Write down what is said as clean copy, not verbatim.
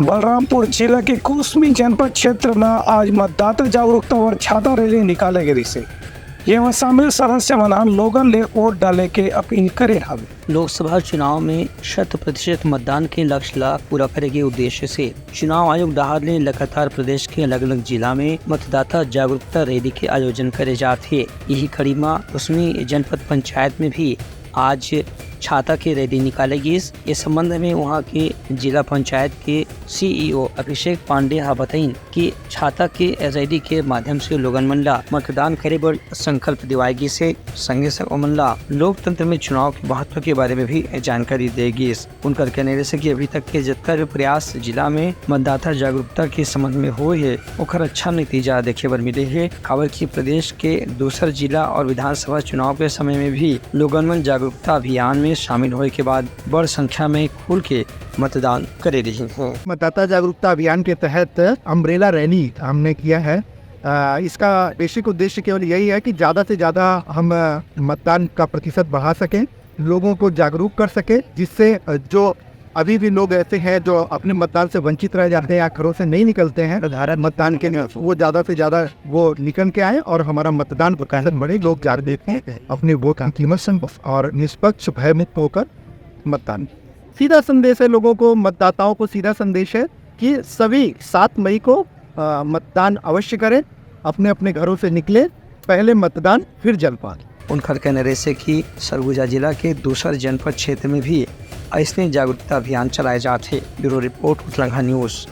बलरामपुर जिला के कुसमी जनपद क्षेत्र में आज मतदाता जागरूकता और छाता रैली निकाले गई से ये शामिल सदस्य मनान लोगन ले वोट डाले के अपील करे हवे। लोकसभा चुनाव में 100% मतदान के लक्ष्य ला पूरा करे के उद्देश्य से चुनाव आयोग डहार ने लगातार प्रदेश के अलग अलग जिला में मतदाता जागरूकता रैली के आयोजन करे जाते। यही कड़ी में कुसमी जनपद पंचायत में भी आज छाता की रैली निकाले गई। इस संबंध में वहां के जिला पंचायत के सीईओ अभिषेक पांडे बताइन कि छाता के रैली के माध्यम से लोगन मन ला मतदान करे बर संकल्प दिवाएगी से संगे संग ओमन ला लोकतंत्र में चुनाव के महत्व के बारे में भी जानकारी देगी। उनका कहने से कि अभी तक के जितना भी प्रयास जिला में मतदाता जागरूकता के संबंध में हो है ओकर अच्छा नतीजा देखे बर मिले है। खबर की प्रदेश के दूसर जिला और विधानसभा चुनाव के समय में भी लोगन मन जागरूकता अभियान में शामिल होने के बाद बड़ संख्या में खुल के मतदान करे रही हैं। मतदाता जागरूकता अभियान के तहत अम्ब्रेला रैली हमने किया है। इसका बेसिक उद्देश्य केवल यही है कि ज़्यादा से ज़्यादा हम मतदान का प्रतिशत बढ़ा सकें, लोगों को जागरूक कर सकें, जिससे जो अभी भी लोग ऐसे हैं जो अपने मतदान से वंचित रह जाते हैं या घरों से नहीं निकलते हैं निर्धारित मतदान के लिए, वो ज़्यादा से ज़्यादा वो निकल के आए और हमारा मतदान प्रतिशत बढ़े, लोग जा देते हैं अपने वोट की कीमत और निष्पक्ष भयमुक्त होकर मतदान। सीधा संदेश है लोगों को, मतदाताओं को सीधा संदेश है कि सभी 7 मई को मतदान अवश्य करें, अपने अपने घरों से निकले, पहले मतदान फिर जलपान। उनका कहने से कि सरगुजा जिला के दूसर जनपद क्षेत्र में भी ऐसे जागरूकता अभियान चलाए जाते। Bureau report Uttarakhand news.